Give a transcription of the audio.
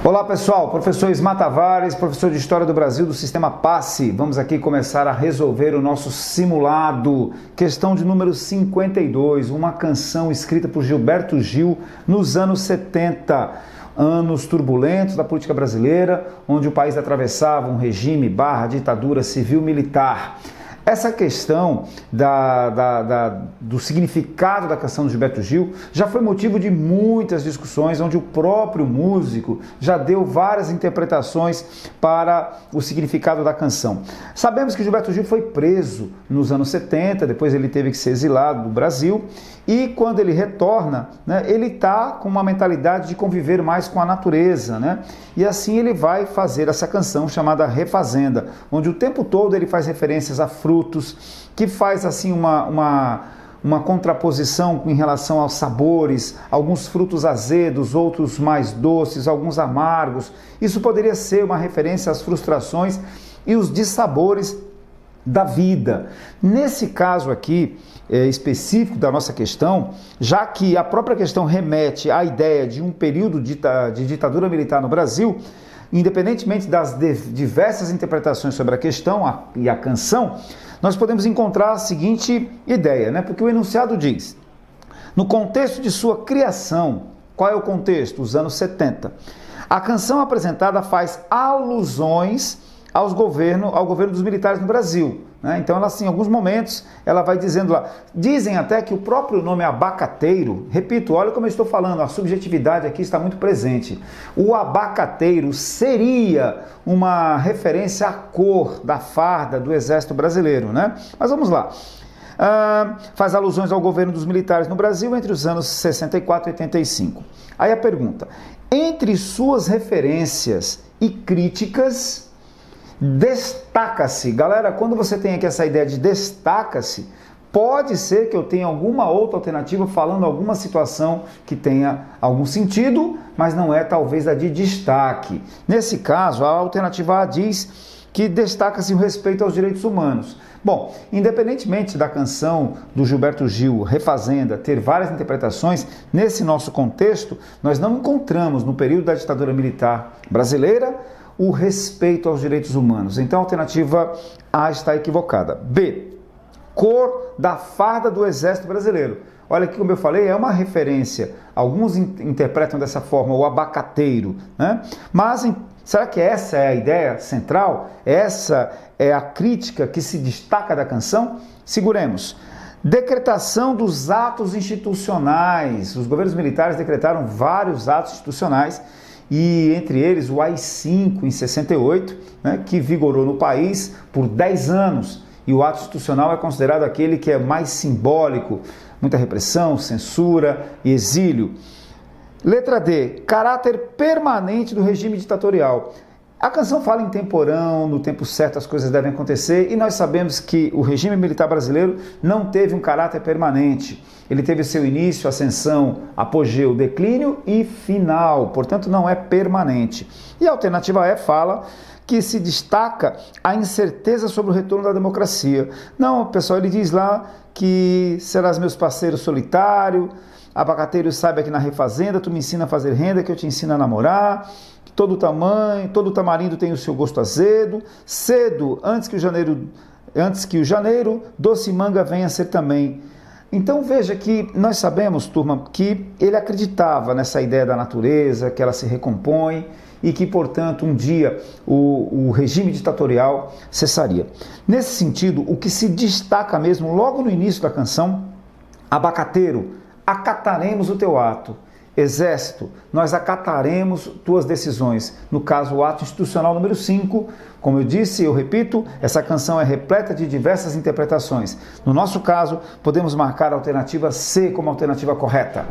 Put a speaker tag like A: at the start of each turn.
A: Olá pessoal, professor Ismar Tavares, professor de História do Brasil do Sistema PASSE. Vamos aqui começar a resolver o nosso simulado. Questão de número 52, uma canção escrita por Gilberto Gil nos anos 70. Anos turbulentos da política brasileira, onde o país atravessava um regime / ditadura civil-militar. Essa questão do significado da canção do Gilberto Gil já foi motivo de muitas discussões, onde o próprio músico já deu várias interpretações para o significado da canção. Sabemos que Gilberto Gil foi preso nos anos 70, depois ele teve que ser exilado do Brasil, e quando ele retorna, ele está com uma mentalidade de conviver mais com a natureza, e assim ele vai fazer essa canção chamada Refazenda, onde o tempo todo ele faz referências a frutos, que faz assim uma contraposição em relação aos sabores, alguns frutos azedos, outros mais doces, alguns amargos. Isso poderia ser uma referência às frustrações e os dissabores da vida. Nesse caso aqui, específico da nossa questão, já que a própria questão remete à ideia de um período de ditadura militar no Brasil, independentemente das diversas interpretações sobre a questão e a canção, nós podemos encontrar a seguinte ideia, porque o enunciado diz: no contexto de sua criação, qual é o contexto? Os anos 70. A canção apresentada faz alusões ao governo dos militares no Brasil. Então, ela, assim, em alguns momentos, ela vai dizendo lá, dizem até que o próprio nome abacateiro, repito, olha como eu estou falando, a subjetividade aqui está muito presente. O abacateiro seria uma referência à cor da farda do Exército Brasileiro, Mas vamos lá. Faz alusões ao governo dos militares no Brasil entre os anos 64 e 85. Aí a pergunta, entre suas referências e críticas, destaca-se, galera, quando você tem aqui essa ideia de destaca-se, pode ser que eu tenha alguma outra alternativa falando alguma situação que tenha algum sentido, mas não é talvez a de destaque. Nesse caso, a alternativa A diz que destaca-se o respeito aos direitos humanos. Bom, independentemente da canção do Gilberto Gil, Refazenda, ter várias interpretações, nesse nosso contexto, nós não encontramos no período da ditadura militar brasileira o respeito aos direitos humanos. Então a alternativa A está equivocada. B, cor da farda do Exército Brasileiro. Olha aqui, como eu falei, é uma referência. Alguns interpretam dessa forma, o abacateiro, Mas será que essa é a ideia central? Essa é a crítica que se destaca da canção? Seguremos. Decretação dos atos institucionais. Os governos militares decretaram vários atos institucionais, e entre eles o AI-5 em 68, que vigorou no país por 10 anos, e o ato institucional é considerado aquele que é mais simbólico, muita repressão, censura e exílio. Letra D, caráter permanente do regime ditatorial. A canção fala em temporão, no tempo certo as coisas devem acontecer, e nós sabemos que o regime militar brasileiro não teve um caráter permanente. Ele teve seu início, ascensão, apogeu, declínio e final, portanto não é permanente. E a alternativa E fala que se destaca a incerteza sobre o retorno da democracia. Não, pessoal, ele diz lá que serás meus parceiros solitário, abacateiro saiba que na refazenda tu me ensina a fazer renda, que eu te ensino a namorar, todo tamarindo tem o seu gosto azedo, cedo, antes que o janeiro, doce manga venha ser também. Então veja que nós sabemos, turma, que ele acreditava nessa ideia da natureza, que ela se recompõe e que, portanto, um dia o regime ditatorial cessaria. Nesse sentido, o que se destaca mesmo logo no início da canção, abacateiro, acataremos o teu ato. Exército, nós acataremos tuas decisões. No caso, o ato institucional número 5, como eu disse, eu repito, essa canção é repleta de diversas interpretações. No nosso caso, podemos marcar a alternativa C como alternativa correta.